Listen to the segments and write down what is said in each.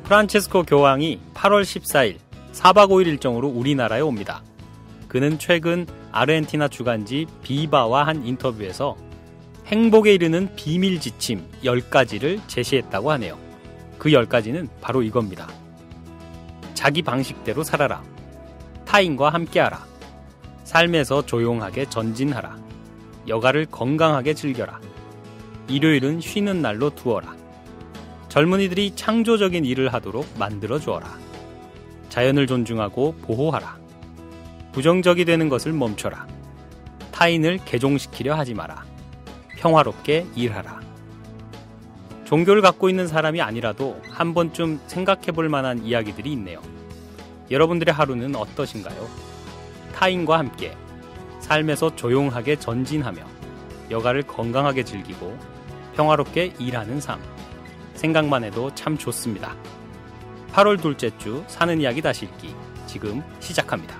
프란치스코 교황이 8월 14일 4박 5일 일정으로 우리나라에 옵니다. 그는 최근 아르헨티나 주간지 비바와 한 인터뷰에서 행복에 이르는 비밀 지침 10가지를 제시했다고 하네요. 그 10가지는 바로 이겁니다. 자기 방식대로 살아라. 타인과 함께하라. 삶에서 조용하게 전진하라. 여가를 건강하게 즐겨라. 일요일은 쉬는 날로 두어라. 젊은이들이 창조적인 일을 하도록 만들어 주어라. 자연을 존중하고 보호하라. 부정적이 되는 것을 멈춰라. 타인을 개종시키려 하지 마라. 평화롭게 일하라. 종교를 갖고 있는 사람이 아니라도 한 번쯤 생각해 볼 만한 이야기들이 있네요. 여러분들의 하루는 어떠신가요? 타인과 함께 삶에서 조용하게 전진하며 여가를 건강하게 즐기고 평화롭게 일하는 삶. 생각만 해도 참 좋습니다. 8월 둘째 주 사는 이야기 다시 읽기 지금 시작합니다.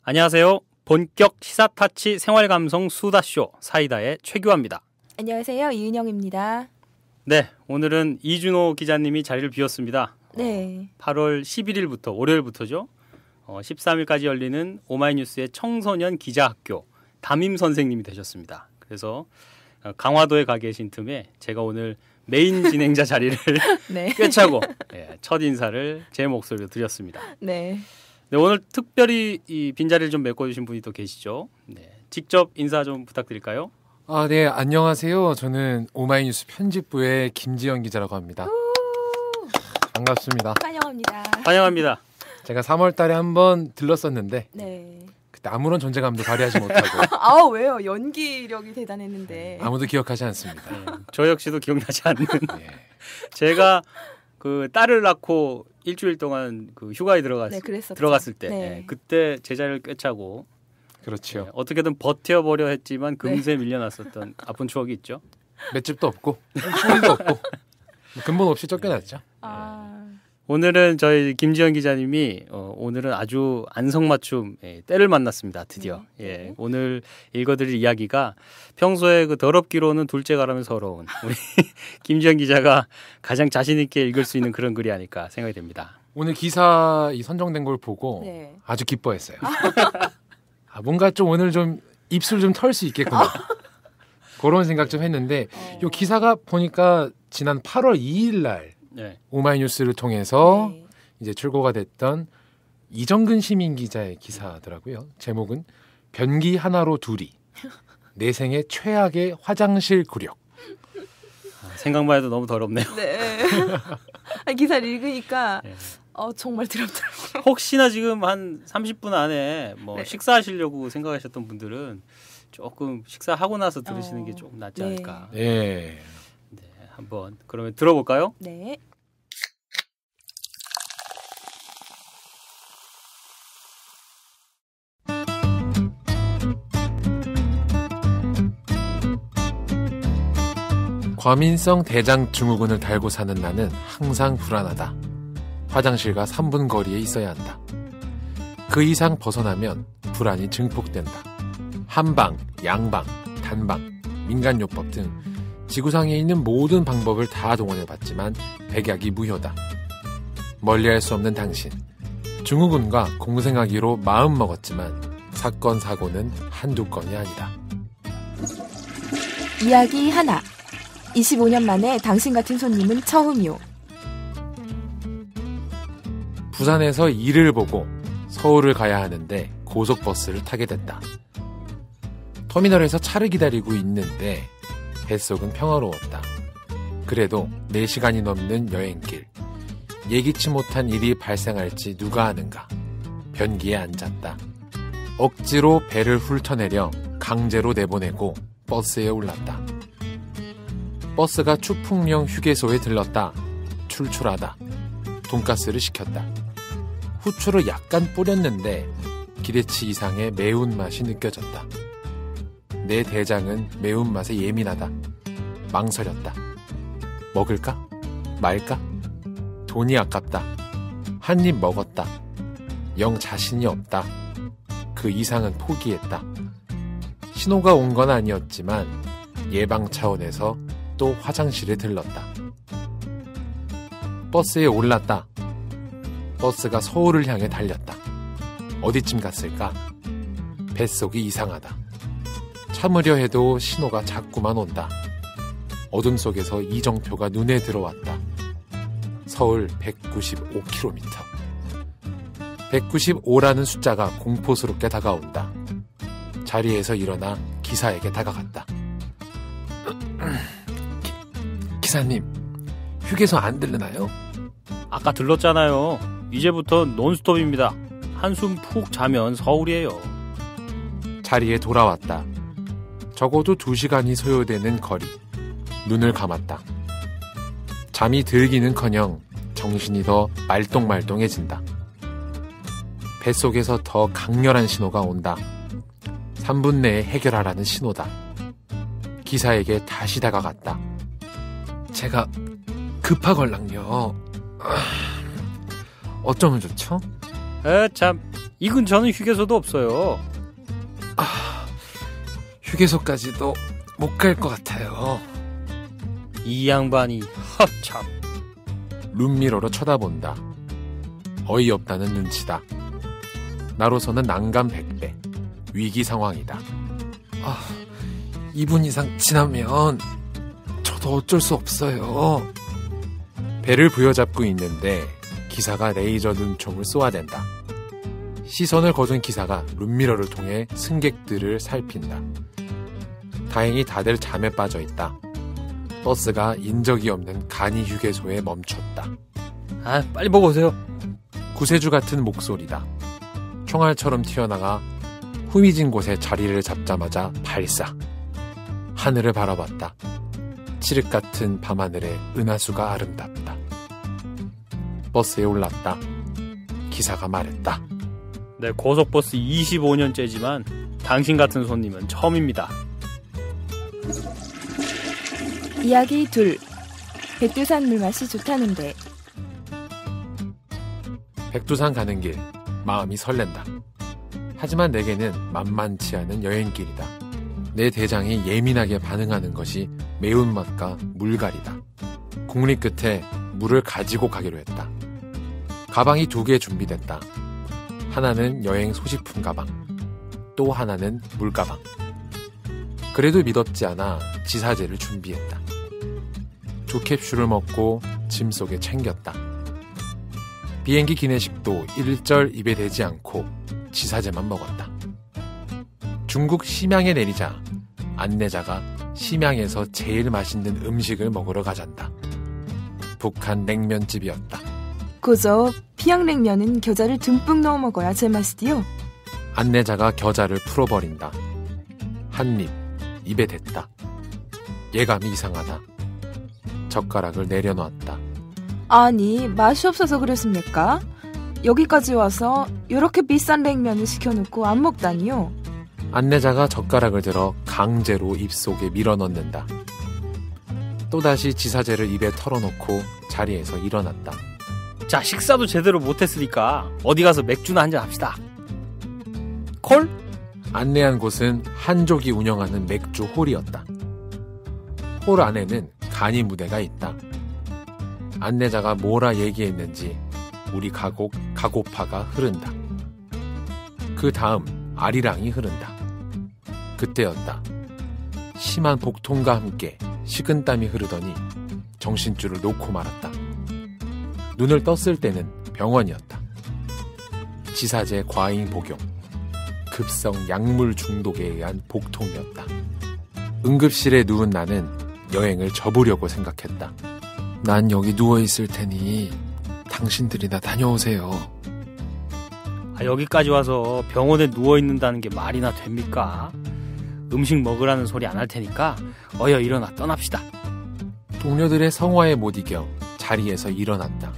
안녕하세요. 본격 시사타치 생활감성 수다쇼 사이다의 최규환입니다. 안녕하세요. 이은영입니다. 네, 오늘은 이준호 기자님이 자리를 비웠습니다. 네. 8월 11일부터 월요일부터죠. 13일까지 열리는 오마이뉴스의 청소년 기자학교 담임 선생님이 되셨습니다. 그래서 강화도에 가 계신 틈에 제가 오늘 메인 진행자 자리를 네. 꿰차고 첫 인사를 제 목소리로 드렸습니다. 네. 네, 오늘 특별히 이 빈자리를 좀 메꿔주신 분이 또 계시죠. 네, 직접 인사 좀 부탁드릴까요? 네, 안녕하세요. 저는 오마이뉴스 편집부의 김지영 기자라고 합니다. 반갑습니다. 환영합니다. 환영합니다. 제가 3월 달에 한번 들렀었는데 네. 그때 아무런 존재감도 발휘하지 못하고 왜요? 연기력이 대단했는데. 아무도 기억하지 않습니다. 네, 저 역시도 기억나지 않는. 네. 제가 그 딸을 낳고 일주일 동안 그 휴가에 들어갔을 때 네. 그때 제 자리를 꿰차고 그렇죠. 어떻게든 버텨보려 했지만 금세 밀려났었던 아픈 추억이 있죠. 맷집도 없고 소리도 없고 근본 없이 쫓겨났죠. 오늘은 저희 김지현 기자님이 오늘은 아주 안성맞춤 때를 만났습니다. 드디어. 오늘 읽어드릴 이야기가 평소에 그 더럽기로는 둘째가라면 서러운 우리 김지현 기자가 가장 자신 있게 읽을 수 있는 그런 글이 아닐까 생각이 됩니다. 오늘 기사 선정된 걸 보고 네. 아주 기뻐했어요. 뭔가 좀 오늘 좀 입술 좀 털 수 있겠구나. 그런 생각 좀 했는데 이 기사가 보니까 지난 8월 2일 날 오마이뉴스를 통해서 이제 출고가 됐던 이정근 시민 기자의 기사더라고요. 제목은 변기 하나로 둘이 내 생애 최악의 화장실 구력. 생각만 해도 너무 더럽네요. 네. 기사를 읽으니까 정말 더럽더라고요. 혹시나 지금 한 30분 안에 식사하시려고 생각하셨던 분들은 조금 식사하고 나서 들으시는 게 좀 낫지 않을까. 네. 한번 그러면 들어볼까요? 네. 과민성 대장 증후군을 달고 사는 나는 항상 불안하다. 화장실과 3분 거리에 있어야 한다. 그 이상 벗어나면 불안이 증폭된다. 한방, 양방, 단방, 민간요법 등 지구상에 있는 모든 방법을 다 동원해봤지만 백약이 무효다. 멀리할 수 없는 당신. 증후군과 공생하기로 마음먹었지만 사건 사고는 한두 건이 아니다. 이야기 하나. 25년 만에 당신 같은 손님은 처음이요. 부산에서 일을 보고 서울을 가야 하는데 고속버스를 타게 됐다. 터미널에서 차를 기다리고 있는데 뱃속은 평화로웠다. 그래도 4시간이 넘는 여행길. 예기치 못한 일이 발생할지 누가 아는가. 변기에 앉았다. 억지로 배를 훑어내려 강제로 내보내고 버스에 올랐다. 버스가 추풍령 휴게소에 들렀다. 출출하다. 돈가스를 시켰다. 후추를 약간 뿌렸는데 기대치 이상의 매운맛이 느껴졌다. 내 대장은 매운맛에 예민하다. 망설였다. 먹을까? 말까? 돈이 아깝다. 한 입 먹었다. 영 자신이 없다. 그 이상은 포기했다. 신호가 온 건 아니었지만 예방 차원에서 또 화장실에 들렀다. 버스에 올랐다. 버스가 서울을 향해 달렸다. 어디쯤 갔을까? 뱃속이 이상하다. 참으려 해도 신호가 자꾸만 온다. 어둠 속에서 이정표가 눈에 들어왔다. 서울 195km. 195라는 숫자가 공포스럽게 다가온다. 자리에서 일어나 기사에게 다가갔다. 기사님, 휴게소 안 들르나요? 아까 들렀잖아요. 이제부터 논스톱입니다. 한숨 푹 자면 서울이에요. 자리에 돌아왔다. 적어도 2시간이 소요되는 거리. 눈을 감았다. 잠이 들기는커녕 정신이 더 말똥말똥해진다. 뱃속에서 더 강렬한 신호가 온다. 3분 내에 해결하라는 신호다. 기사에게 다시 다가갔다. 제가 급하걸랑요. 어쩌면 좋죠? 참, 이 근처는 휴게소도 없어요. 휴게소까지도 못 갈 것 같아요. 이 양반이 참. 룸미러로 쳐다본다. 어이없다는 눈치다. 나로서는 난감백배. 위기 상황이다. 2분 이상 지나면 저도 어쩔 수 없어요. 배를 부여잡고 있는데 기사가 레이저 눈총을 쏘아댄다. 시선을 거둔 기사가 룸미러를 통해 승객들을 살핀다. 다행히 다들 잠에 빠져있다. 버스가 인적이 없는 간이 휴게소에 멈췄다. 빨리 보고 오세요. 구세주 같은 목소리다. 총알처럼 튀어나가 후미진 곳에 자리를 잡자마자 발사. 하늘을 바라봤다. 칠흑 같은 밤하늘에 은하수가 아름답다. 버스에 올랐다. 기사가 말했다. 네, 고속버스 25년째지만 당신 같은 손님은 처음입니다. 이야기 2. 백두산 물맛이 좋다는데. 백두산 가는 길, 마음이 설렌다. 하지만 내게는 만만치 않은 여행길이다. 내 대장이 예민하게 반응하는 것이 매운맛과 물갈이다. 국리 끝에 물을 가지고 가기로 했다. 가방이 2개 준비됐다. 하나는 여행 소지품 가방, 또 하나는 물가방. 그래도 믿었지 않아 지사제를 준비했다. 2캡슐을 먹고 짐 속에 챙겼다. 비행기 기내식도 일절 입에 대지 않고 지사제만 먹었다. 중국 심양에 내리자 안내자가 심양에서 제일 맛있는 음식을 먹으러 가잔다. 북한 냉면집이었다. 고저 평양냉면은 겨자를 듬뿍 넣어 먹어야 제맛이디요. 안내자가 겨자를 풀어버린다. 한 입 입에 댔다. 예감이 이상하다. 젓가락을 내려놓았다. 아니, 맛이 없어서 그랬습니까? 여기까지 와서 이렇게 비싼 냉면을 시켜놓고 안 먹다니요. 안내자가 젓가락을 들어 강제로 입속에 밀어넣는다. 또다시 지사제를 입에 털어놓고 자리에서 일어났다. 자, 식사도 제대로 못했으니까 어디 가서 맥주나 한잔 합시다. 콜? 안내한 곳은 한족이 운영하는 맥주 홀이었다. 홀 안에는 간이 무대가 있다. 안내자가 뭐라 얘기했는지 우리 가고파가 흐른다. 그 다음 아리랑이 흐른다. 그때였다. 심한 복통과 함께 식은땀이 흐르더니 정신줄을 놓고 말았다. 눈을 떴을 때는 병원이었다. 지사제 과잉 복용, 급성 약물 중독에 의한 복통이었다. 응급실에 누운 나는 여행을 접으려고 생각했다. 난 여기 누워있을 테니 당신들이나 다녀오세요. 여기까지 와서 병원에 누워있는다는 게 말이나 됩니까? 음식 먹으라는 소리 안 할 테니까 어여 일어나 떠납시다. 동료들의 성화에 못 이겨 자리에서 일어났다.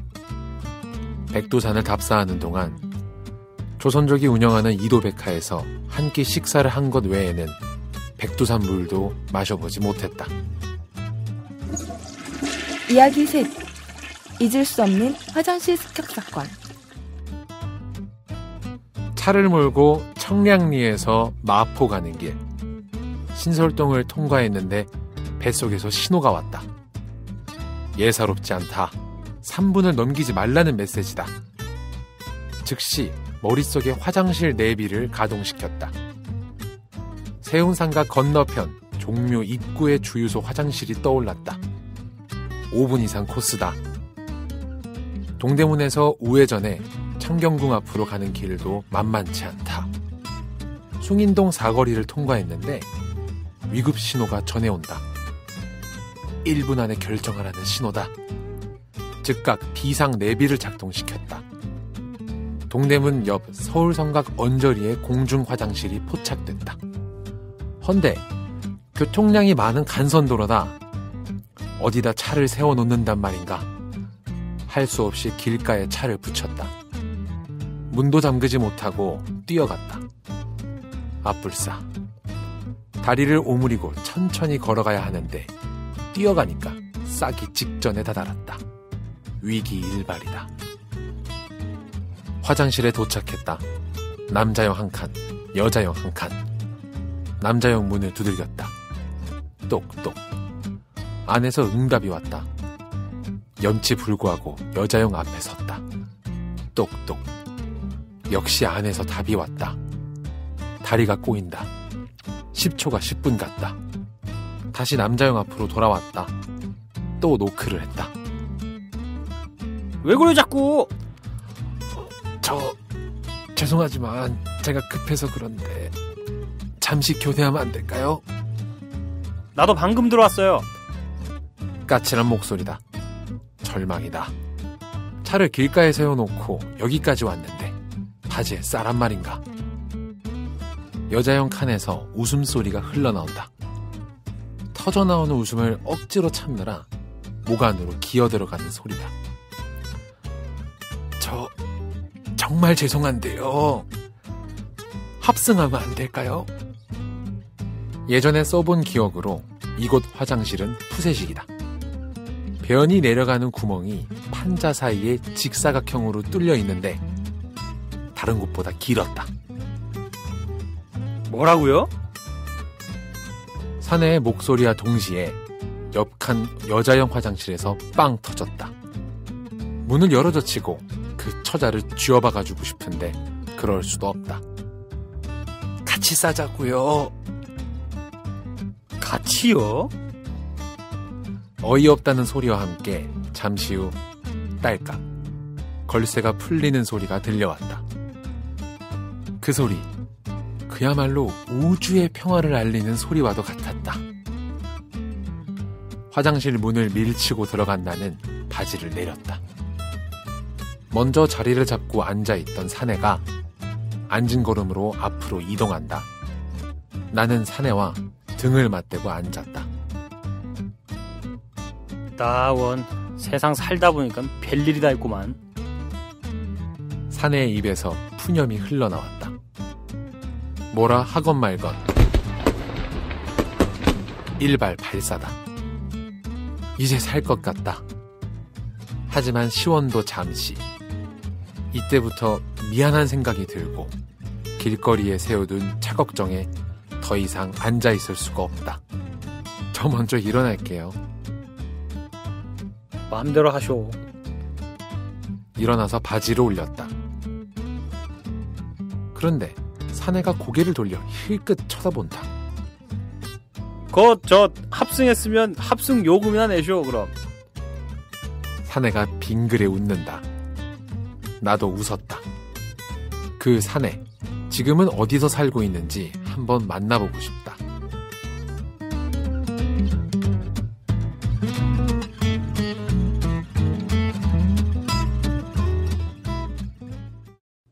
백두산을 답사하는 동안 조선족이 운영하는 이도백화에서 한 끼 식사를 한 것 외에는 백두산 물도 마셔보지 못했다. 이야기 3. 잊을 수 없는 화장실 습격 사건. 차를 몰고 청량리에서 마포 가는 길. 신설동을 통과했는데 뱃속에서 신호가 왔다. 예사롭지 않다. 3분을 넘기지 말라는 메시지다. 즉시 머릿속에 화장실 내비를 가동시켰다. 세운상가 건너편 종묘 입구의 주유소 화장실이 떠올랐다. 5분 이상 코스다. 동대문에서 우회전해 창경궁 앞으로 가는 길도 만만치 않다. 숭인동 사거리를 통과했는데 위급 신호가 전해온다. 1분 안에 결정하라는 신호다. 즉각 비상 내비를 작동시켰다. 동대문 옆 서울성각 언저리에 공중 화장실이 포착됐다. 헌데 교통량이 많은 간선도로다. 어디다 차를 세워놓는단 말인가. 할 수 없이 길가에 차를 붙였다. 문도 잠그지 못하고 뛰어갔다. 아뿔싸. 다리를 오므리고 천천히 걸어가야 하는데 뛰어가니까 싸기 직전에 다다랐다. 위기 일발이다. 화장실에 도착했다. 남자용 한 칸, 여자용 한 칸. 남자용 문을 두들겼다. 똑똑. 안에서 응답이 왔다. 염치불구하고 여자용 앞에 섰다. 똑똑. 역시 안에서 답이 왔다. 다리가 꼬인다. 10초가 10분 같다. 다시 남자용 앞으로 돌아왔다. 또 노크를 했다. 왜 그래 자꾸? 죄송하지만 제가 급해서 그런데 잠시 교대하면 안 될까요? 나도 방금 들어왔어요. 까칠한 목소리다. 절망이다. 차를 길가에 세워놓고 여기까지 왔는데 바지에 쌀한 말인가. 여자용 칸에서 웃음소리가 흘러나온다. 터져나오는 웃음을 억지로 참느라 목 안으로 기어들어가는 소리다. 정말 죄송한데요. 합승하면 안 될까요? 예전에 써본 기억으로 이곳 화장실은 푸세식이다. 변이 내려가는 구멍이 판자 사이에 직사각형으로 뚫려 있는데 다른 곳보다 길었다. 뭐라고요? 사내의 목소리와 동시에 옆칸 여자용 화장실에서 빵 터졌다. 문을 열어젖히고 그 처자를 쥐어박아주고 싶은데 그럴 수도 없다. 같이 싸자고요. 같이요? 어이없다는 소리와 함께 잠시 후 딸깍 걸쇠가 풀리는 소리가 들려왔다. 그 소리 그야말로 우주의 평화를 알리는 소리와도 같았다. 화장실 문을 밀치고 들어간 나는 바지를 내렸다. 먼저 자리를 잡고 앉아있던 사내가 앉은 걸음으로 앞으로 이동한다. 나는 사내와 등을 맞대고 앉았다. 나원 세상 살다 보니까 별일이 다 있구만. 사내의 입에서 푸념이 흘러나왔다. 뭐라 하건 말건 일발 발사다. 이제 살 것 같다. 하지만 시원도 잠시. 이때부터 미안한 생각이 들고 길거리에 세워둔 차 걱정에 더 이상 앉아있을 수가 없다. 저 먼저 일어날게요. 마음대로 하쇼. 일어나서 바지를 올렸다. 그런데 사내가 고개를 돌려 힐끗 쳐다본다. 저 합승했으면 합승 요금이나 내쇼 그럼. 사내가 빙그레 웃는다. 나도 웃었다. 그 사내, 지금은 어디서 살고 있는지 한번 만나보고 싶다.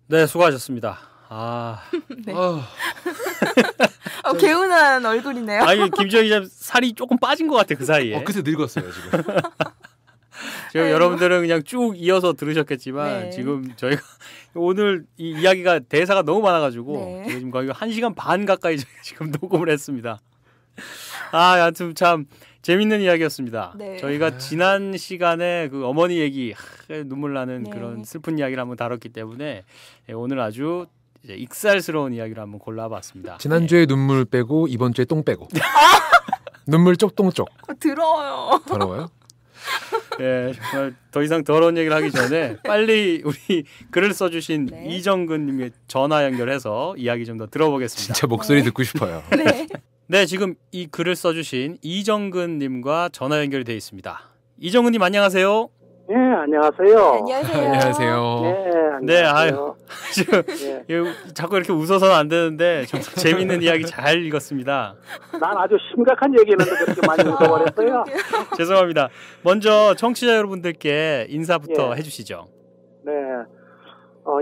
네, 수고하셨습니다. 네. 개운한 얼굴이네요. 아니, 김지영 기자 살이 조금 빠진 것 같아, 그 사이에. 그새 늙었어요, 지금. 지금 여러분들은 그냥 쭉 이어서 들으셨겠지만 네. 지금 저희가 오늘 이 이야기가 대사가 너무 많아가지고 네. 지금 거의 1시간 반 가까이 저희가 지금 녹음을 했습니다. 아무튼 참 재밌는 이야기였습니다. 네. 저희가 지난 시간에 그 어머니 얘기 눈물 나는 네. 그런 슬픈 이야기를 한번 다뤘기 때문에 오늘 아주 이제 익살스러운 이야기를 한번 골라봤습니다. 지난주에 눈물 빼고 이번 주에 똥 빼고. 눈물 쪽똥쪽. 더러워요. 더러워요? 예, 정말 더 이상 더러운 얘기를 하기 전에 빨리 우리 글을 써주신 네. 이정근님의 전화 연결해서 이야기 좀 더 들어보겠습니다. 진짜 목소리 듣고 싶어요. 네. 네, 지금 이 글을 써주신 이정근님과 전화 연결이 되어 있습니다. 이정근님 안녕하세요. 네, 안녕하세요. 안녕하세요. 안녕하세요. 네, 네, 안녕하세요. 지금 네. 자꾸 이렇게 웃어서는 안 되는데 정말 재밌는 이야기 잘 읽었습니다. 난 아주 심각한 얘기했는데 그렇게 많이 웃어버렸어요. 그러게요. 죄송합니다. 먼저 청취자 여러분들께 인사부터 예. 해주시죠. 네.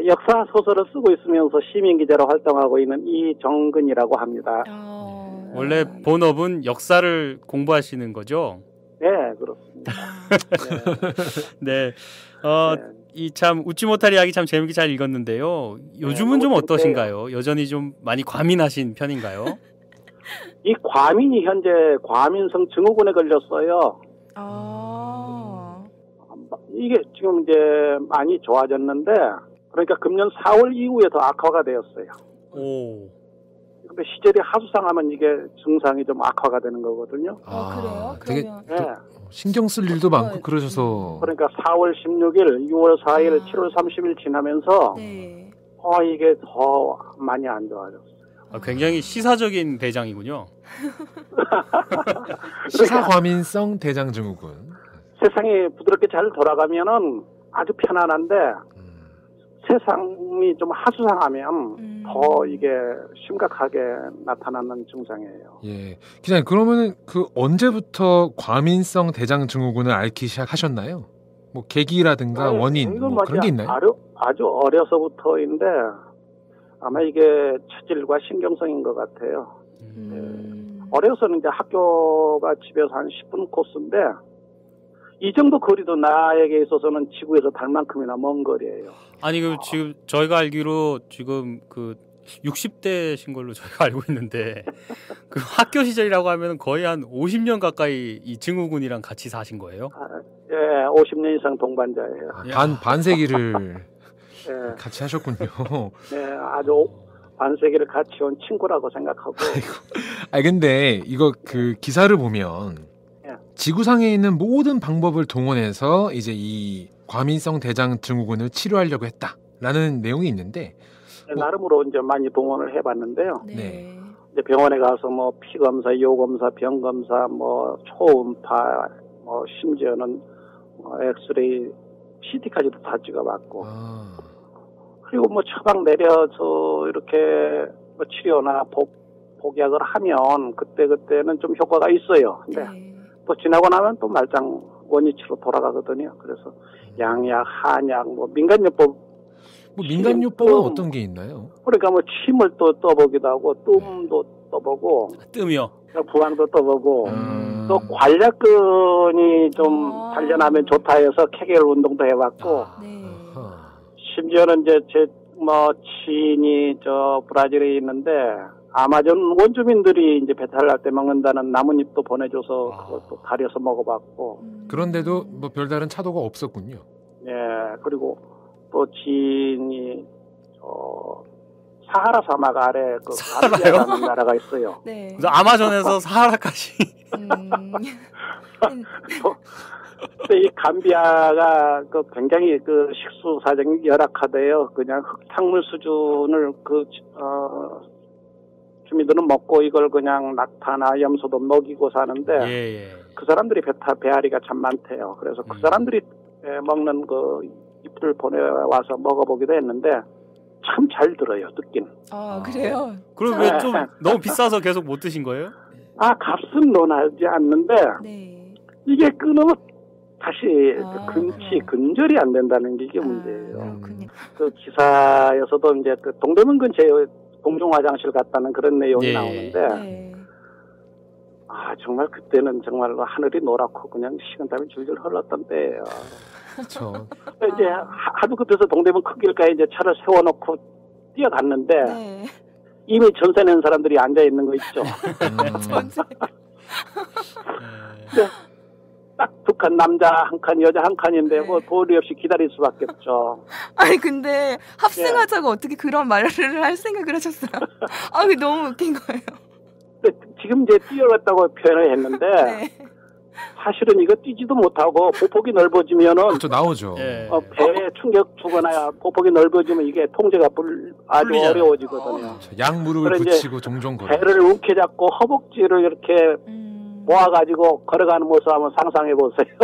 역사 소설을 쓰고 있으면서 시민 기자로 활동하고 있는 이정근이라고 합니다. 원래 본업은 역사를 공부하시는 거죠? 네, 그렇습니다. 네. 네. 이 참 웃지 못할 이야기 참 재밌게 잘 읽었는데요. 요즘은 좀 너무 어떠신가요? 여전히 좀 많이 과민하신 편인가요? 이 과민이 현재 과민성 증후군에 걸렸어요. 이게 지금 이제 많이 좋아졌는데, 그러니까 금년 4월 이후에 더 악화가 되었어요. 오. 근데 시절이 하수상하면 이게 증상이 좀 악화가 되는 거거든요. 그래요? 되게 그러면 네. 신경 쓸 일도 많고 그러셔서 그러니까 4월 16일, 6월 4일, 7월 30일 지나면서 네. 이게 더 많이 안 좋아졌어요. 굉장히 시사적인 대장이군요. 시사과민성 대장증후군. 세상이 부드럽게 잘 돌아가면은 아주 편안한데 세상이 좀 하수상하면 더 이게 심각하게 나타나는 증상이에요. 예, 기자님 그러면은 그 언제부터 과민성 대장증후군을 앓기 시작하셨나요? 뭐 계기라든가 원인 이건 뭐 그런 게 있나요? 아주 어려서부터인데 아마 이게 체질과 신경성인 것 같아요. 어려서는 이제 학교가 집에서 한 10분 코스인데 이 정도 거리도 나에게 있어서는 지구에서 달 만큼이나 먼 거리예요. 아니 지금 저희가 알기로 지금 그 60대신 걸로 저희가 알고 있는데 그 학교 시절이라고 하면 거의 한 50년 가까이 이 증후군이랑 같이 사신 거예요? 예, 50년 이상 동반자예요. 반세기를 예, 같이 하셨군요. 네, 아주 반세기를 같이 온 친구라고 생각하고. 근데 이거 그 기사를 보면 지구상에 있는 모든 방법을 동원해서 이제 이 과민성 대장증후군을 치료하려고 했다라는 내용이 있는데 나름으로 이제 많이 동원을 해봤는데요. 네. 이제 병원에 가서 뭐 피 검사, 요 검사, 병 검사, 뭐 초음파, 뭐 심지어는 엑스레이, CT까지도 다 찍어봤고. 그리고 뭐 처방 내려서 이렇게 뭐 치료나 복약을 하면 그때는 좀 효과가 있어요. 근데 또 지나고 나면 또 말짱 원위치로 돌아가거든요. 그래서 양약, 한약, 뭐 민간요법. 뭐 민간요법은 어떤 게 있나요? 그러니까 뭐 침을 또 떠보기도 하고 뜸도 떠보고. 뜸이요? 부항도 떠보고. 또 관략근이 좀 단련하면 좋다 해서 케겔 운동도 해봤고. 심지어는 이제 뭐 지인이 브라질에 있는데 아마존 원주민들이 이제 배탈 날 때 먹는다는 나뭇잎도 보내줘서 그것도 가려서 먹어봤고. 그런데도 뭐 별다른 차도가 없었군요. 예, 그리고 또 지인이 사하라 사막 아래 그 감비아라는 나라가 있어요. 네. 그래서 아마존에서 사하라까지. 근데 이 감비아가 그 굉장히 그 식수 사정이 열악하대요. 그냥 흙탕물 수준을 주민들은 먹고 이걸 그냥 낙타나 염소도 먹이고 사는데 그 사람들이 배앓이가 참 많대요. 그래서 그 사람들이 먹는 그 잎을 보내와서 먹어보기도 했는데 참 잘 들어요, 듣긴. 그래요? 그럼 왜 좀 너무 비싸서 계속 못 드신 거예요? 값은 논하지 않는데 이게 끊으면 다시 근절이 안 된다는 게 이게 문제예요. 그 기사에서도 이제 그 동대문 근처에 공중 화장실 갔다는 그런 내용이 나오는데 정말 그때는 정말로 하늘이 노랗고 그냥 식은땀이 줄줄 흘렀던 때예요. 그렇죠. 이제 하도 급해서 동대문 큰 길가에 이제 차를 세워놓고 뛰어갔는데 이미 전세 낸 사람들이 앉아 있는 거 있죠. 전세. 딱 두 칸, 남자 한 칸, 여자 한 칸인데 뭐 도리 없이 기다릴 수밖에 없죠. 아니 근데 합승하자고 어떻게 그런 말을 할 생각을 하셨어요? 아, 그게 너무 웃긴 거예요. 근데 지금 이제 뛰어갔다고 표현을 했는데 사실은 이거 뛰지도 못하고 보폭이 넓어지면은 또 나오죠. 배에 충격 주거나 보폭이 넓어지면 이게 통제가 아주 풀리잖아요. 어려워지거든요. 양 무릎을 그래, 붙이고 종종 걸어. 배를 움켜잡고 허벅지를 이렇게 모아가지고 걸어가는 모습 한번 상상해 보세요.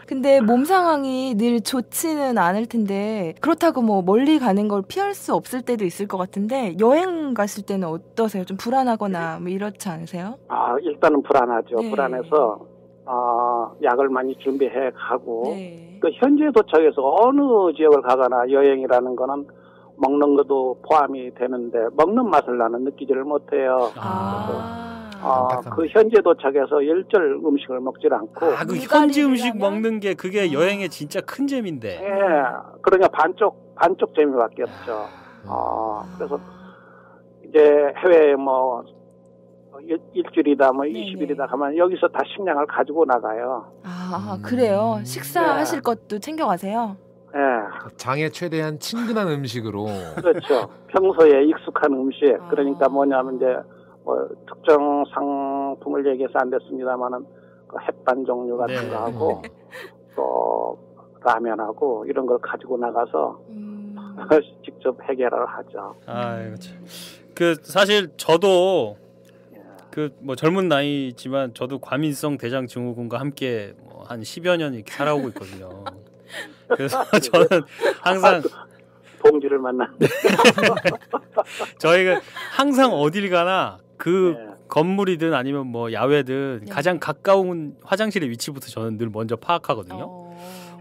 근데 몸 상황이 늘 좋지는 않을 텐데 그렇다고 뭐 멀리 가는 걸 피할 수 없을 때도 있을 것 같은데 여행 갔을 때는 어떠세요? 좀 불안하거나 뭐 이렇지 않으세요? 일단은 불안하죠. 네. 불안해서 약을 많이 준비해 가고 네. 그 현지에 도착해서 어느 지역을 가거나 여행이라는 거는 먹는 것도 포함이 되는데 먹는 맛을 나는 느끼지를 못해요. 그 현지에 도착해서 열절 음식을 먹질 않고 그 현지 음식 먹는 게 그게 여행의 진짜 큰 재미인데. 그러니까 반쪽 재미밖에 없죠. 그래서 이제 해외에 뭐 일주일이다 뭐 20일이다 하면 여기서 다 식량을 가지고 나가요. 그래요? 식사하실 것도 챙겨가세요? 장에 최대한 친근한 음식으로. 그렇죠. 평소에 익숙한 음식. 그러니까 뭐냐면 이제 뭐 특정 상품을 얘기해서 안 됐습니다만은 그 햇반 종류 같은 거 하고 또 라면하고 이런 걸 가지고 나가서 직접 해결을 하죠. 아이고 참. 그 사실 저도 그 뭐 젊은 나이지만 저도 과민성 대장 증후군과 함께 뭐 한 10여 년 이렇게 살아오고 있거든요. 그래서 저는 항상 동지를 만났는데 저희가 항상 어딜 가나 그 건물이든 아니면 뭐 야외든 가장 가까운 화장실의 위치부터 저는 늘 먼저 파악하거든요.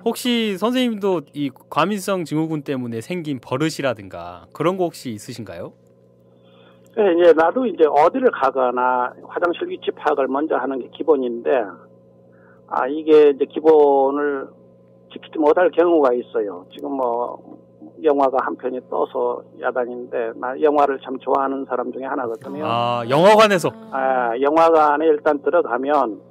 혹시 선생님도 이 과민성 증후군 때문에 생긴 버릇이라든가 그런 거 혹시 있으신가요? 네, 이제 나도 이제 어디를 가거나 화장실 위치 파악을 먼저 하는 게 기본인데, 이게 이제 기본을 지키지 못할 경우가 있어요. 지금 뭐 영화가 한 편이 떠서 야단인데, 나 영화를 참 좋아하는 사람 중에 하나거든요. 영화관에서? 영화관에 일단 들어가면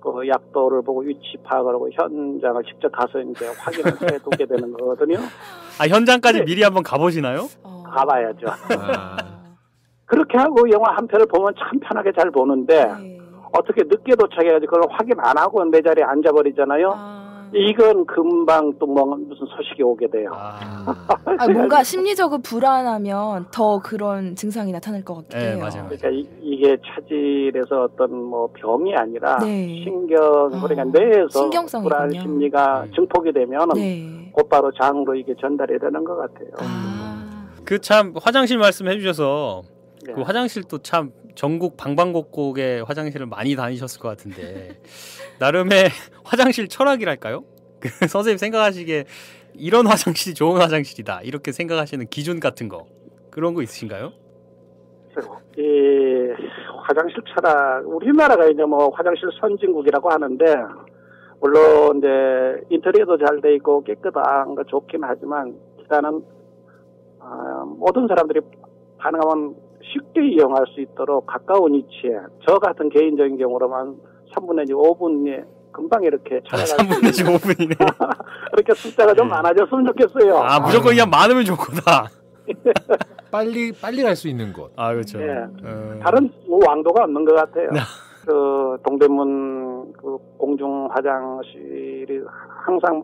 그 약도를 보고 위치 파악을 하고 현장을 직접 가서 이제 확인을 해두게 되는 거거든요. 현장까지 미리 한번 가보시나요? 가봐야죠. 그렇게 하고 영화 한 편을 보면 참 편하게 잘 보는데 어떻게 늦게 도착해가지고 그걸 확인 안 하고 내 자리에 앉아버리잖아요. 이건 금방 또 뭐 무슨 소식이 오게 돼요. 뭔가 심리적으로 불안하면 더 그런 증상이 나타날 것 같기도 해요. 맞아요. 그러니까 이게 차질에서 어떤 뭐 병이 아니라 신경 그러니까 뇌에서 불안 심리가 증폭이 되면은 곧바로 장으로 이게 전달이 되는 것 같아요. 그 참 화장실 말씀해 주셔서 그 화장실도 참 전국 방방곡곡에 화장실을 많이 다니셨을 것 같은데 나름의 화장실 철학이랄까요? 그 선생님 생각하시기에 이런 화장실이 좋은 화장실이다 이렇게 생각하시는 기준 같은 거 그런 거 있으신가요? 이 화장실 철학 우리나라가 이제 뭐 화장실 선진국이라고 하는데 물론 이제 인테리어도 잘 돼 있고 깨끗한 거 좋긴 하지만 일단은 모든 사람들이 가능하면 쉽게 이용할 수 있도록 가까운 위치에 저 같은 개인적인 경우로만 3분 내지 5분에 금방 이렇게 찾아갈 수 3분 내지 5분이네. 그렇게 숫자가 좀 많아졌으면 좋겠어요. 무조건 그냥 많으면 좋구나. 빨리 갈 수 있는 곳. 그렇죠. 다른 뭐 왕도가 없는 것 같아요. 그 동대문 그 공중 화장실이 항상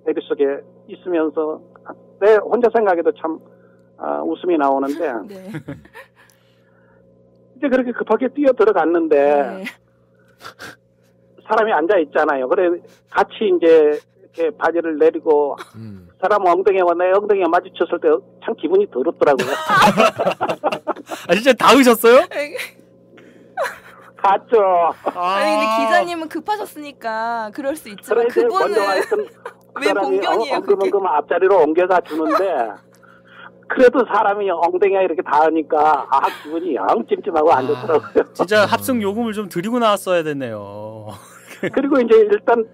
머릿속에 있으면서 내 혼자 생각해도 참 웃음이 나오는데 이제 그렇게 급하게 뛰어 들어갔는데 사람이 앉아 있잖아요. 그래 같이 이제 이렇게 바지를 내리고 사람 엉덩이와 내 엉덩이가 마주쳤을 때 참 기분이 더럽더라고요. 진짜 닿으셨어요? 갔죠. 아니 근데 기자님은 급하셨으니까 그럴 수 있지만 그분은 왜 봉변이에요? 엉금엉금 앞자리로 옮겨가 주는데 그래도 사람이 엉덩이가 이렇게 닿으니까 기분이 영 찜찜하고 안 좋더라고요. 진짜 합승 요금을 좀 드리고 나왔어야 됐네요. 그리고 이제 일단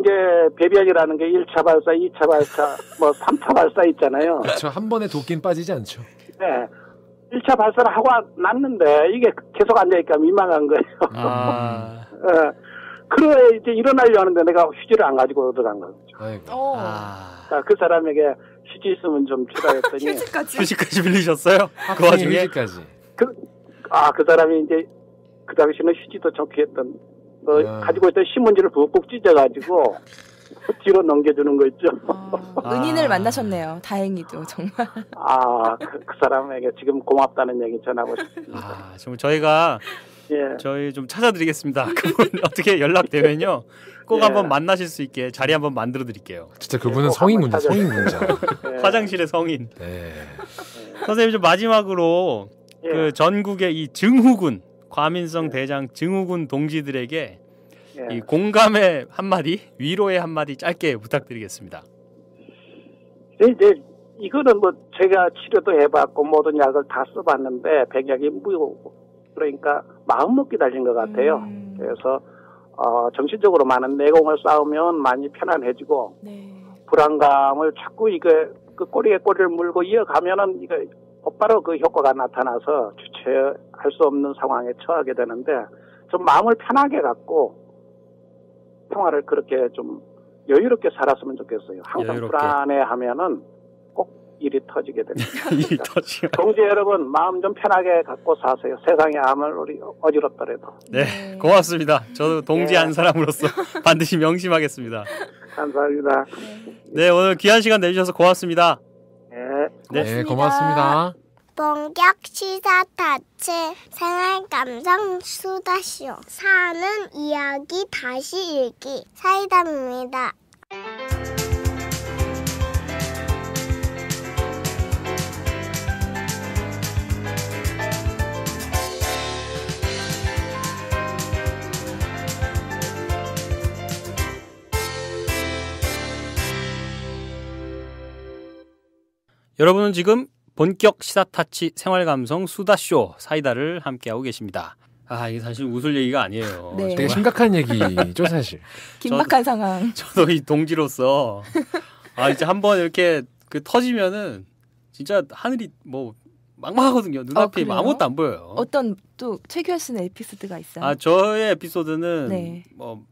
이제 배변이라는 게 1차 발사, 2차 발사, 뭐 3차 발사 있잖아요. 그렇죠. 한 번에 도끼는 빠지지 않죠. 네. 1차 발사를 하고 났는데 이게 계속 앉아있으니까 민망한 거예요. 그래 이제 일어나려고 하는데 내가 휴지를 안 가지고 들어간 거죠. 아이고. 그 사람에게 휴지 있으면 좀 주라 했더니 휴지까지 빌리셨어요? 그 와중에 휴지까지. 그 사람이 이제 그 당시에는 휴지도 좋겠던 가지고 있던 신문지를 푹푹 찢어가지고 뒤로 넘겨주는 거 있죠. 은인을 만나셨네요. 다행히도 정말. 그 사람에게 지금 고맙다는 얘기 전하고 싶습니다. 정말 저희가 저희 좀 찾아드리겠습니다. 그분 어떻게 연락되면요 꼭 한번 만나실 수 있게 자리 한번 만들어 드릴게요. 진짜 그분은 성인 문제. 화장실의 성인. 선생님 좀 마지막으로 그 전국의 이 증후군 과민성 대장 증후군 동지들에게 이 공감의 한마디, 위로의 한마디 짧게 부탁드리겠습니다. 이제 이거는 뭐 제가 치료도 해봤고 모든 약을 다 써봤는데 백약이 그러니까 마음먹기 달린 것 같아요. 그래서 정신적으로 많은 내공을 쌓으면 많이 편안해지고 불안감을 자꾸 그 꼬리에 꼬리를 물고 이어가면은 이거 곧바로 그 효과가 나타나서 주체할 수 없는 상황에 처하게 되는데 좀 마음을 편하게 갖고 생활을 그렇게 좀 여유롭게 살았으면 좋겠어요. 항상 여유롭게. 불안해하면은 꼭 일이 터지게 됩니다. 일이 터지게. 동지 여러분 마음 좀 편하게 갖고 사세요. 세상에 아무리 어지럽더라도. 네, 고맙습니다. 저도 동지 한 사람으로서 반드시 명심하겠습니다. 감사합니다. 네, 오늘 귀한 시간 내주셔서 고맙습니다. 네, 고맙습니다. 본격 시사 타치 생활 감성 수다쇼 사는 이야기 다시 읽기 사이다입니다. 여러분은 지금 본격 시사타치 생활감성 수다쇼 사이다를 함께하고 계십니다. 이게 사실 웃을 얘기가 아니에요. 네. 되게 심각한 얘기죠, 사실. 긴박한 상황. 저도 이 동지로서 이제 한번 이렇게 터지면은 진짜 하늘이 뭐 막막하거든요. 눈앞에 아무것도 안 보여요. 어떤 또 최규하 씨는 에피소드가 있어요? 저의 에피소드는 뭐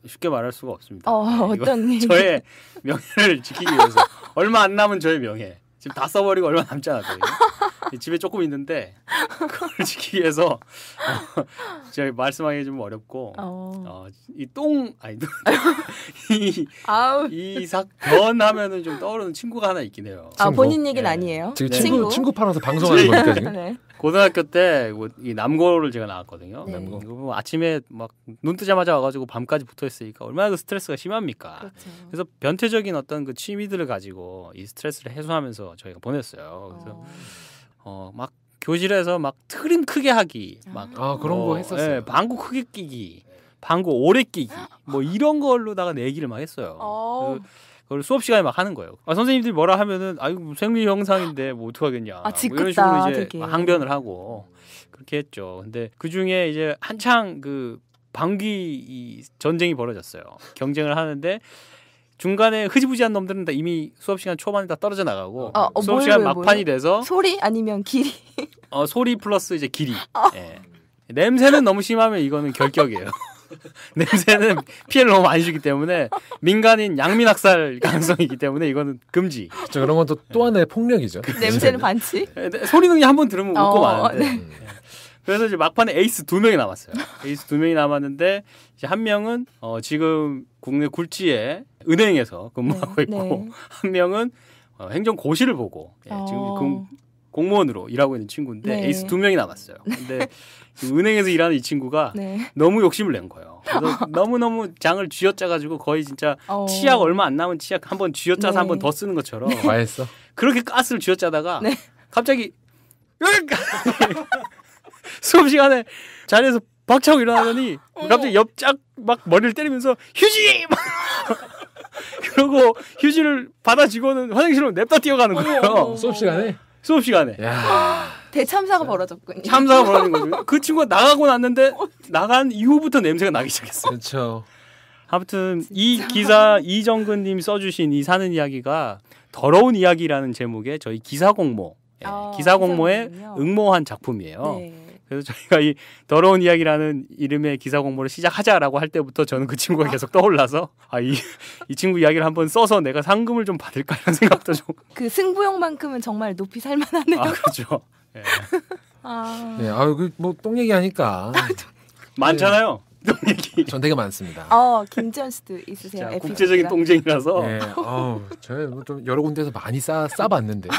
쉽게 말할 수가 없습니다. 어떤 저의 명예를 지키기 위해서 얼마 안 남은 저의 명예. 지금 다 써버리고 얼마 남지 않았거든요. 집에 조금 있는데 그걸 지키기 위해서 제가 말씀하기 좀 어렵고 이 사건 하면은 좀 떠오르는 친구가 하나 있긴 해요. 본인 얘기는 아니에요. 지금 친구 팔아서 방송하는 거니까 지금. 네. 고등학교 때 이 남고를 제가 나왔거든요. 네. 남고. 아침에 막 눈 뜨자마자 와가지고 밤까지 붙어 있으니까 얼마나 그 스트레스가 심합니까. 그렇죠. 그래서 변태적인 어떤 그 취미들을 가지고 이 스트레스를 해소하면서 저희가 보냈어요. 그래서 막 교실에서 막 트림 크게 하기, 막 그런 거 했었어요. 방구 크게 끼기, 방구 오래 끼기, 뭐 이런 걸로다가 내기를 막 했어요. 그걸 수업 시간에 막 하는 거예요. 선생님들이 뭐라 하면은 생리 현상인데 뭐 어떡하겠냐. 뭐 이런 식으로 이제 항변을 하고 그렇게 했죠. 근데 그 중에 이제 한창 그 방귀 전쟁이 벌어졌어요. 경쟁을 하는데 중간에 흐지부지한 놈들은 다 이미 수업 시간 초반에 다 떨어져 나가고 수업 시간 막판이 돼서 소리 아니면 길이 소리 플러스 이제 길이. 냄새는 너무 심하면 이거는 결격이에요. 냄새는 피해를 너무 많이 주기 때문에 민간인 양민학살 가능성이기 때문에 이거는 금지. 그런 건 또 하나의 폭력이죠. 냄새는 반칙. 소리는 한 번 들으면 웃고 마는데. 그래서 이제 막판에 에이스 2명이 남았어요. 에이스 2명이 남았는데 이제 한 명은 지금 국내 굴지의 은행에서 근무하고 있고 한 명은 행정고시를 보고 지금 공무원으로 일하고 있는 친구인데 에이스 2명이 남았어요. 근데 은행에서 일하는 이 친구가 너무 욕심을 낸 거예요. 그래서 너무너무 장을 쥐어짜가지고 거의 진짜 치약 얼마 안 남은 치약 한번 쥐어짜서 한 번 더 쓰는 것처럼 과했어. 그렇게 가스를 쥐어짜다가 갑자기 수업 시간에 자리에서 박차고 일어나더니 갑자기 옆짝 막 머리를 때리면서 휴지! 그러고 휴지를 받아쥐고는 화장실로 냅다 뛰어가는 거예요. 수업 시간에? 수업 시간에. 대참사가 벌어졌군요. 참사가 벌어진 거죠. 그 친구가 나가고 났는데 나간 이후부터 냄새가 나기 시작했어요. 그렇죠. 아무튼 이 기사 이정근 님이 써주신 이 사는 이야기가 더러운 이야기라는 제목의 저희 기사공모 기사공모에 응모한 작품이에요. 그래서 저희가 이 더러운 이야기라는 이름의 기사 공모를 시작하자라고 할 때부터 저는 그 친구가 계속 떠올라서 이 친구 이야기를 한번 써서 내가 상금을 좀 받을까 이런 생각도 좀. 그 승부욕만큼은 정말 높이 살만하네요. 그렇죠. 네. 네, 뭐 똥 얘기하니까 많잖아요. 똥 얘기. 전 되게 많습니다. 김지현 씨도 있으세요? 자, 국제적인 똥쟁이라서. 네, 제가 좀 여러 군데서 많이 싸봤는데.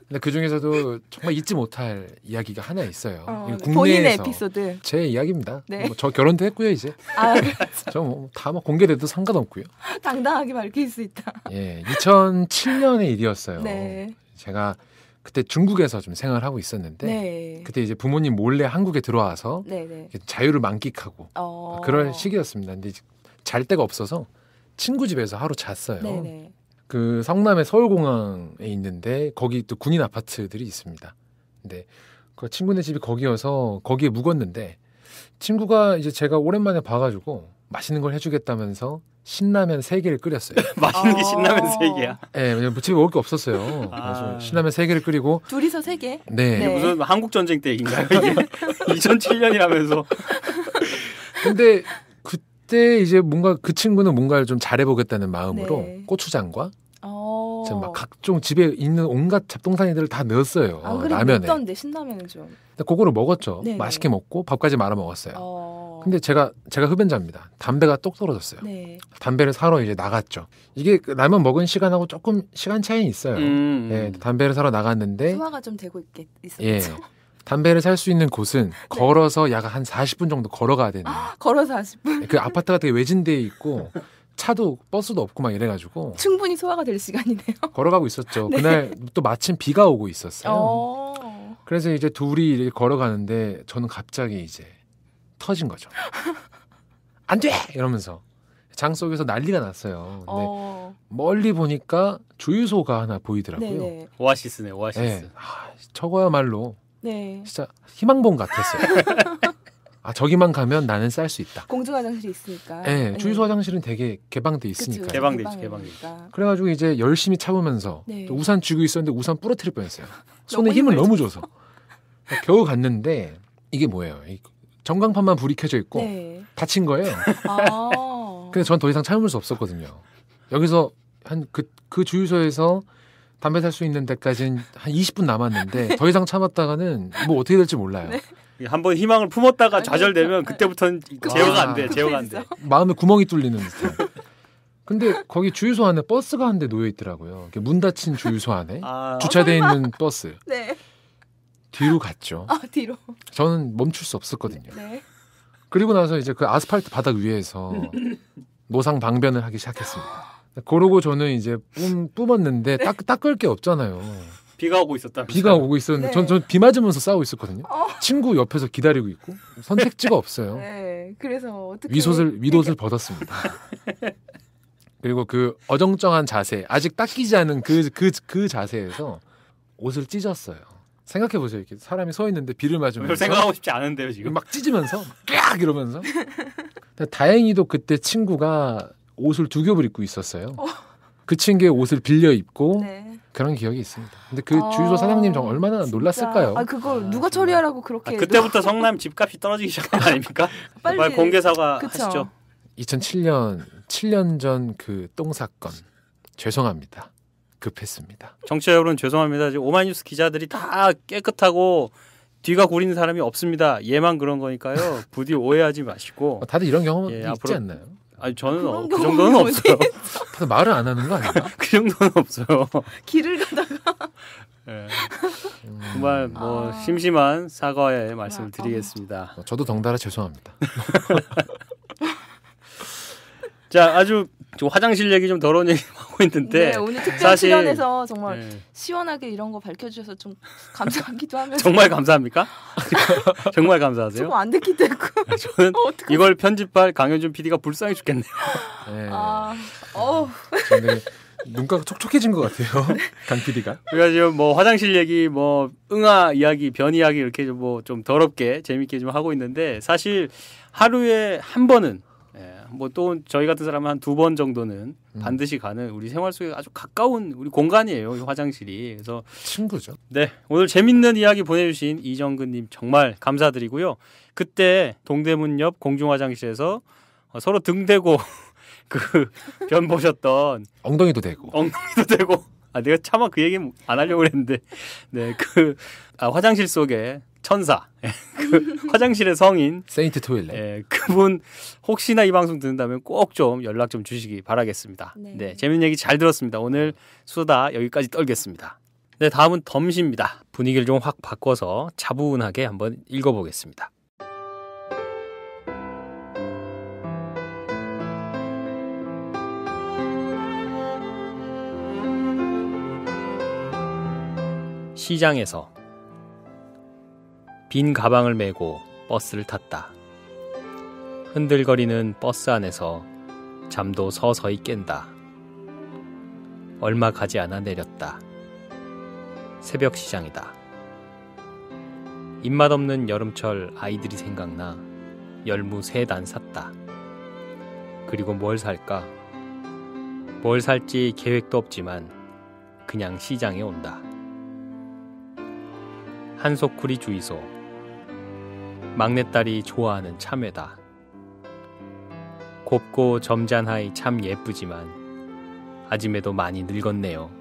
근데 그 중에서도 정말 잊지 못할 이야기가 하나 있어요. 본인의 에피소드. 제 이야기입니다. 네. 저 결혼도 했고요 이제. 저 다 공개돼도 상관없고요. 당당하게 밝힐 수 있다. 예, 2007년의 일이었어요. 네. 제가 그때 중국에서 좀 생활하고 있었는데 네. 그때 이제 부모님 몰래 한국에 들어와서 네. 자유를 만끽하고 그럴 시기였습니다. 근데 잘 데가 없어서 친구 집에서 하루 잤어요. 네. 그 성남의 서울공항에 있는데 거기 또 군인 아파트들이 있습니다. 근데 그 친구네 집이 거기여서 거기에 묵었는데 친구가 이제 제가 오랜만에 봐가지고 맛있는 걸 해주겠다면서 신라면 3개를 끓였어요. 맛있는 게 신라면 3개야? 네, 왜냐면 집에 먹을 게 없었어요. 그래서 신라면 3개를 끓이고 둘이서 3개? 네. 무슨 한국 전쟁 때 얘기인가요? 이게 2007년이라면서. 근데 그때 이제 뭔가 그 친구는 뭔가를 좀 잘해보겠다는 마음으로 네. 고추장과 막 각종 집에 있는 온갖 잡동사니들을 다 넣었어요. 라면에. 맵던데 신라면은 좀. 근데 그거를 먹었죠. 네. 맛있게 먹고 밥까지 말아 먹었어요. 근데 제가 흡연자입니다. 담배가 똑 떨어졌어요. 네. 담배를 사러 이제 나갔죠. 이게 라면 먹은 시간하고 조금 시간 차이는 있어요. 네, 담배를 사러 나갔는데 소화가 좀 되고 있었죠. 예. 담배를 살 수 있는 곳은 걸어서 약 한 40분 정도 걸어가야 되는. 걸어서 40분? 그 아파트가 되게 외진데에 있고 차도 버스도 없고 막 이래가지고 충분히 소화가 될 시간이네요. 걸어가고 있었죠. 네. 그날 또 마침 비가 오고 있었어요. 그래서 이제 둘이 이렇게 걸어가는데 저는 갑자기 이제 터진 거죠. 안 돼! 이러면서 장 속에서 난리가 났어요. 근데 멀리 보니까 주유소가 하나 보이더라고요. 네네. 오아시스네, 오아시스. 네. 저거야말로 네. 진짜 희망봉 같았어요. 저기만 가면 나는 쌀 수 있다. 공중 화장실이 있으니까. 네, 주유소 화장실은 되게 개방돼 있으니까. 개방돼 있지. 그래가지고 이제 열심히 참으면서 네. 또 우산 쥐고 있었는데 우산 부러뜨릴 뻔했어요. 손에 힘을 너무 줘서. 겨우 갔는데 이게 뭐예요? 전광판만 불이 켜져 있고 네. 닫힌 거예요. 근데 전 더 이상 참을 수 없었거든요. 여기서 한 그 주유소에서 담배 살 수 있는 데까지는 한 20분 남았는데 더 이상 참았다가는 뭐 어떻게 될지 몰라요. 네. 한번 희망을 품었다가 좌절되면 그때부터는 제어가 안 돼. 제어가 안 돼. 마음에 구멍이 뚫리는 듯한. 근데 거기 주유소 안에 버스가 한 대 놓여 있더라고요. 문 닫힌 주유소 안에 주차돼 있는 버스. 네. 뒤로 갔죠. 뒤로. 저는 멈출 수 없었거든요. 네. 그리고 나서 이제 그 아스팔트 바닥 위에서 노상 방변을 하기 시작했습니다. 그러고 저는 이제 뿜었는데 닦을 게 없잖아요. 비가 오고 있었다. 비가 오고 있었는데 네. 전 비 맞으면서 싸우고 있었거든요. 친구 옆에서 기다리고 있고 선택지가 없어요. 네. 그래서 어떻게 윗옷을 벗었습니다. 그리고 그 어정쩡한 자세, 아직 닦이지 않은 그 자세에서 옷을 찢었어요. 생각해 보세요. 이렇게 사람이 서 있는데 비를 맞으면서 별 생각하고 싶지 않은데요, 지금. 막 찢으면서 깍 이러면서. 다행히도 그때 친구가 옷을 2겹을 입고 있었어요. 그 친구의 옷을 빌려 입고 네. 그런 기억이 있습니다. 근데 그 주유소 사장님 정말 얼마나 진짜. 놀랐을까요? 그걸 누가 처리하라고 그렇게. 그때부터 성남 집값이 떨어지기 시작한 거 아닙니까? 빨리 공개 사과하시죠. 2007년 7년 전 그 똥 사건 죄송합니다. 급했습니다. 청취자 여러분 죄송합니다. 지금 오마이뉴스 기자들이 다 깨끗하고 뒤가 구린 사람이 없습니다. 얘만 그런 거니까요. 부디 오해하지 마시고. 다들 이런 경험은 있지 앞으로... 않나요? 아니 저는 그 정도는 없어요. 다들 말을 안 하는 거 아닌가? 그 정도는 없어요. 길을 가다가. 네. 정말 심심한 사과의 말씀을 드리겠습니다. 저도 덩달아 죄송합니다. 자, 아주 화장실 얘기 좀 더러운 얘기 하고 있는데 네, 오늘 특별 출연해서 정말 시원하게 이런 거 밝혀주셔서 좀 감사하기도 하면서 정말 감사합니까? 정말 감사하세요? 조금 안 듣기도 했고 저는 이걸 편집할 강현준 PD가 불쌍해 죽겠네요. 네. 눈가가 촉촉해진 것 같아요. 강 PD가. 그래서 지금 화장실 얘기, 응아 이야기, 변 이야기 이렇게 좀 더럽게 재밌게 좀 하고 있는데 사실 하루에 한 번은 예, 뭐 또 저희 같은 사람은 한 2번 정도는 반드시 가는 우리 생활 속에 아주 가까운 우리 공간이에요. 이 화장실이. 그래서 친구죠. 네, 오늘 재밌는 이야기 보내주신 이정근님 정말 감사드리고요. 그때 동대문 옆 공중화장실에서 서로 등 대고 그 변 보셨던 엉덩이도 대고 내가 차마 그 얘기 안 하려고 그랬는데 네, 화장실 속에 천사 그 화장실의 성인 세인트 토일렛 예, 그분 혹시나 이 방송 듣는다면 꼭 좀 연락 좀 주시기 바라겠습니다. 네, 재밌는 얘기 잘 들었습니다. 오늘 수다 여기까지 떨겠습니다. 네, 다음은 덤시입니다. 분위기를 좀 확 바꿔서 차분하게 한번 읽어보겠습니다. 시장에서 빈 가방을 메고 버스를 탔다. 흔들거리는 버스 안에서 잠도 서서히 깬다. 얼마 가지 않아 내렸다. 새벽 시장이다. 입맛 없는 여름철 아이들이 생각나 열무 3단 샀다. 그리고 뭘 살까? 뭘 살지 계획도 없지만 그냥 시장에 온다. 한소쿠리 주이소. 막내딸이 좋아하는 참외다. 곱고 점잖하이 참 예쁘지만 아짐에도 많이 늙었네요.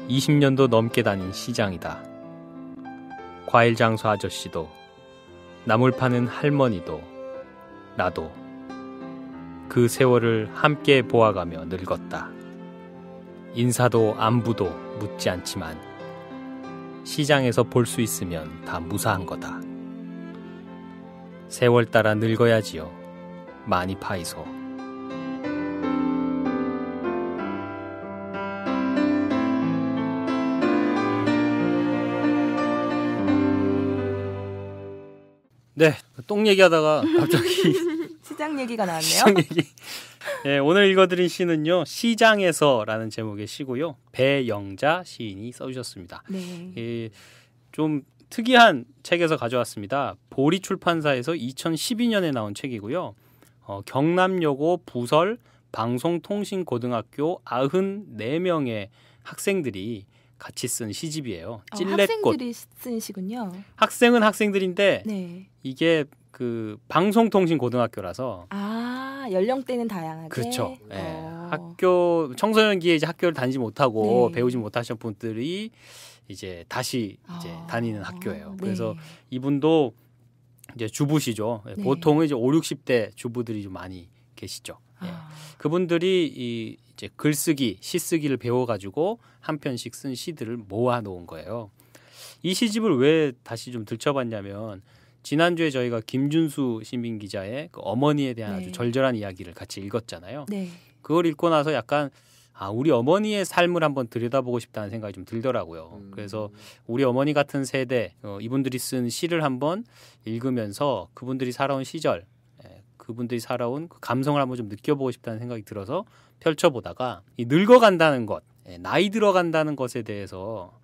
20년도 넘게 다닌 시장이다. 과일 장수 아저씨도 나물 파는 할머니도 나도 그 세월을 함께 보아가며 늙었다. 인사도 안부도 묻지 않지만 시장에서 볼 수 있으면 다 무사한 거다. 세월 따라 늙어야지요. 많이 파이소. 네, 똥 얘기하다가 갑자기 시장 얘기가 나왔네요. 시장 얘기. 네, 오늘 읽어드린 시는요, 시장에서라는 제목의 시고요. 배영자 시인이 써주셨습니다. 네. 좀 특이한 책에서 가져왔습니다. 보리 출판사에서 2012년에 나온 책이고요. 경남여고 부설 방송통신고등학교 94명의 학생들이 같이 쓴 시집이에요. 찔레꽃. 학생들이 쓴 시군요. 학생은 학생들인데 네. 이게 그 방송통신고등학교라서 연령대는 다양하게. 그렇죠. 네. 학교 청소년기에 이제 학교를 다니지 못하고 네. 배우지 못하신 분들이 이제 다시 이제 다니는 학교예요. 그래서 네. 이분도 이제 주부시죠. 네. 보통은 이제 5, 60대 주부들이 좀 많이 계시죠. 그분들이 이제 글쓰기, 시쓰기를 배워가지고 한 편씩 쓴 시들을 모아놓은 거예요. 이 시집을 왜 다시 좀 들춰봤냐면 지난주에 저희가 김준수 신민 기자의 그 어머니에 대한 아주 절절한 이야기를 같이 읽었잖아요. 네. 그걸 읽고 나서 약간 우리 어머니의 삶을 한번 들여다보고 싶다는 생각이 좀 들더라고요. 그래서 우리 어머니 같은 세대, 이분들이 쓴 시를 한번 읽으면서 그분들이 살아온 시절, 그분들이 살아온 그 감성을 한번 좀 느껴보고 싶다는 생각이 들어서 펼쳐보다가 이 늙어간다는 것, 나이 들어간다는 것에 대해서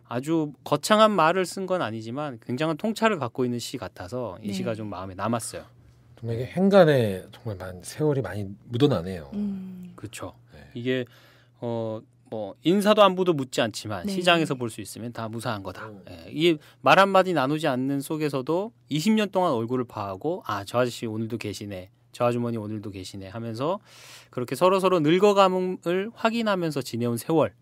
아주 거창한 말을 쓴 건 아니지만 굉장한 통찰을 갖고 있는 시 같아서 이 시가 좀 마음에 남았어요. 정말 이게 행간에 정말 세월이 많이 묻어나네요. 그렇죠. 이게 뭐 인사도 안부도 묻지 않지만 네. 시장에서 볼 수 있으면 다 무사한 거다. 이 말 한마디 나누지 않는 속에서도 20년 동안 얼굴을 봐하고 저 아저씨 오늘도 계시네, 저 아주머니 오늘도 계시네 하면서 그렇게 서로서로 늙어감을 확인하면서 지내온 세월,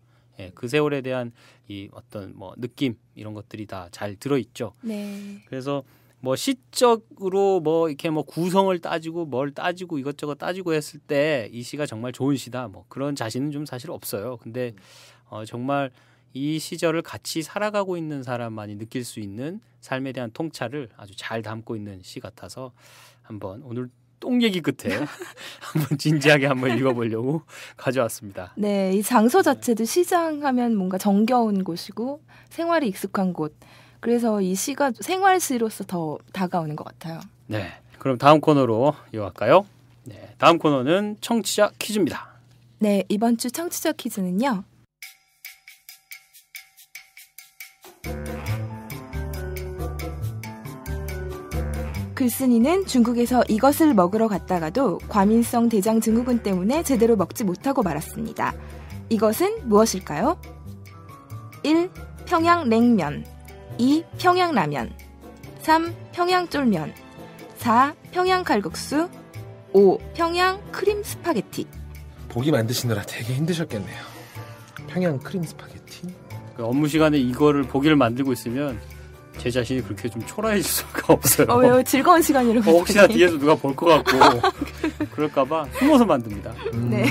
그 세월에 대한 이 어떤 뭐 느낌 이런 것들이 다 잘 들어있죠. 네. 그래서 뭐 시적으로 뭐 이렇게 뭐 구성을 따지고 뭘 따지고 이것저것 따지고 했을 때 이 시가 정말 좋은 시다. 뭐 그런 자신은 좀 사실 없어요. 근데 정말 이 시절을 같이 살아가고 있는 사람만이 느낄 수 있는 삶에 대한 통찰을 아주 잘 담고 있는 시 같아서 한번 오늘 똥 얘기 끝에 한번 진지하게 한번 읽어보려고 가져왔습니다. 네, 이 장소 자체도 시장하면 뭔가 정겨운 곳이고 생활이 익숙한 곳. 그래서 이 시가 생활시로서 더 다가오는 것 같아요. 네, 그럼 다음 코너로 이어갈까요? 네, 다음 코너는 청취자 퀴즈입니다. 네, 이번 주 청취자 퀴즈는요. 글쓴이는 중국에서 이것을 먹으러 갔다가도 과민성 대장 증후군 때문에 제대로 먹지 못하고 말았습니다. 이것은 무엇일까요? 1. 평양냉면 2. 평양라면 3. 평양쫄면 4. 평양칼국수 5. 평양 크림 스파게티. 보기 만드시느라 되게 힘드셨겠네요. 평양 크림 스파게티? 업무 시간에 이거를 보기를 만들고 있으면 제 자신이 그렇게 좀 초라해질 수가 없어요. 왜요? 즐거운 시간이라고. 혹시나 뒤에서 누가 볼 것 같고 그럴까봐 숨어서 만듭니다. 네.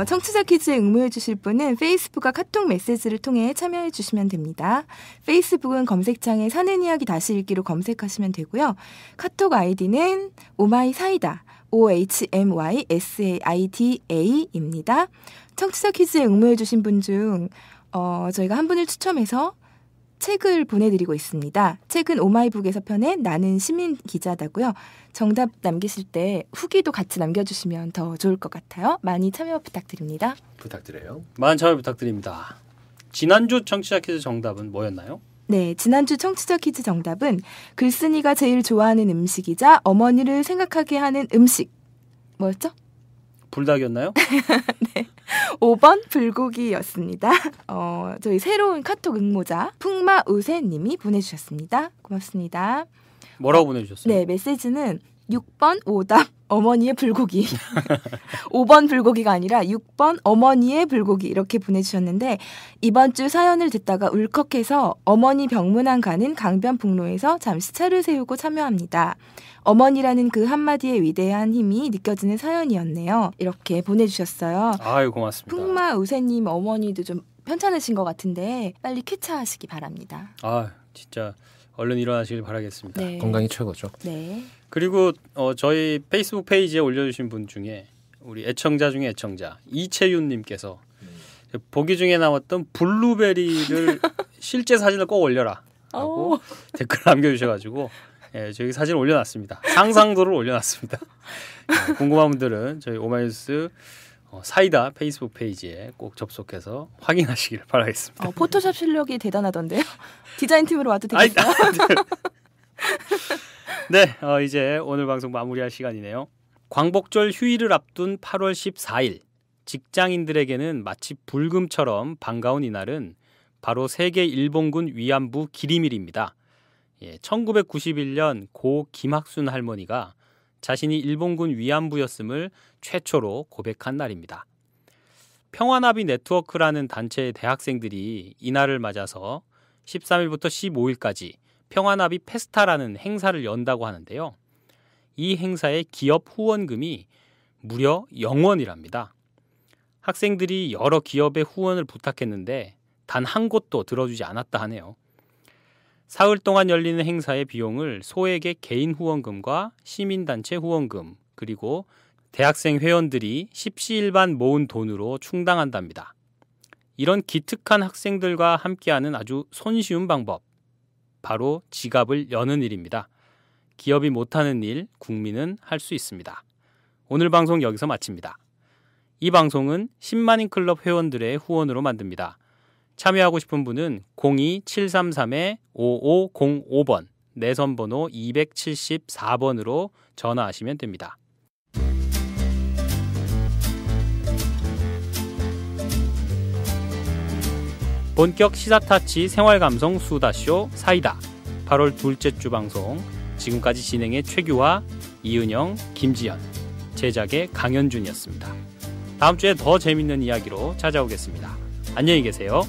청취자 퀴즈에 응모해 주실 분은 페이스북과 카톡 메시지를 통해 참여해 주시면 됩니다. 페이스북은 검색창에 사는 이야기 다시 읽기로 검색하시면 되고요. 카톡 아이디는 오마이사이다. OHMYSAIDA입니다. 청취자 퀴즈에 응모해 주신 분 중 저희가 한 분을 추첨해서 책을 보내드리고 있습니다. 책은 오마이북에서 펴낸 나는 시민 기자다고요. 정답 남기실 때 후기도 같이 남겨주시면 더 좋을 것 같아요. 많이 참여 부탁드립니다. 부탁드려요. 많은 참여 부탁드립니다. 지난주 청취자 퀴즈 정답은 뭐였나요? 네, 지난주 청취자 퀴즈 정답은 글쓴이가 제일 좋아하는 음식이자 어머니를 생각하게 하는 음식. 뭐였죠? 불닭이었나요? 네. 5번 불고기였습니다. 저희 새로운 카톡 응모자 풍마우세님이 보내주셨습니다. 고맙습니다. 뭐라고 보내주셨어요? 네, 메시지는 6번 오답 어머니의 불고기 5번 불고기가 아니라 6번 어머니의 불고기 이렇게 보내주셨는데 이번 주 사연을 듣다가 울컥해서 어머니 병문안 가는 강변북로에서 잠시 차를 세우고 참여합니다. 어머니라는 그 한마디의 위대한 힘이 느껴지는 사연이었네요. 이렇게 보내주셨어요. 아유 고맙습니다. 풍마우세님 어머니도 좀 편찮으신 것 같은데 빨리 쾌차하시기 바랍니다. 아 진짜 얼른 일어나시길 바라겠습니다. 네. 건강이 최고죠. 네. 그리고 저희 페이스북 페이지에 올려주신 분 중에 우리 애청자 중에 애청자 이채윤님께서 보기 중에 나왔던 블루베리를 실제 사진을 꼭 올려라 하고 댓글 남겨주셔가지고 저희 사진 올려놨습니다. 상상도를 올려놨습니다. 궁금한 분들은 저희 오마이뉴스 사이다 페이스북 페이지에 꼭 접속해서 확인하시길 바라겠습니다. 포토샵 실력이 대단하던데요. 디자인팀으로 와도 되겠어요? 네, 이제 오늘 방송 마무리할 시간이네요. 광복절 휴일을 앞둔 8월 14일 직장인들에게는 마치 불금처럼 반가운 이날은 바로 세계 일본군 위안부 기리밀입니다. 1991년 고 김학순 할머니가 자신이 일본군 위안부였음을 최초로 고백한 날입니다. 평화나비 네트워크라는 단체의 대학생들이 이날을 맞아서 13일부터 15일까지 평화나비 페스타라는 행사를 연다고 하는데요. 이 행사의 기업 후원금이 무려 0원이랍니다. 학생들이 여러 기업의 후원을 부탁했는데 단 한 곳도 들어주지 않았다 하네요. 사흘 동안 열리는 행사의 비용을 소액의 개인 후원금과 시민단체 후원금 그리고 대학생 회원들이 십시일반 모은 돈으로 충당한답니다. 이런 기특한 학생들과 함께하는 아주 손쉬운 방법, 바로 지갑을 여는 일입니다. 기업이 못하는 일, 국민은 할 수 있습니다. 오늘 방송 여기서 마칩니다. 이 방송은 10만인 클럽 회원들의 후원으로 만듭니다. 참여하고 싶은 분은 02-733-5505번, 내선번호 274번으로 전화하시면 됩니다. 본격 시사타치 생활감성 수다쇼 사이다 8월 둘째 주 방송 지금까지 진행의 최규화, 이은영, 김지연, 제작의 강현준이었습니다. 다음 주에 더 재밌는 이야기로 찾아오겠습니다. 안녕히 계세요.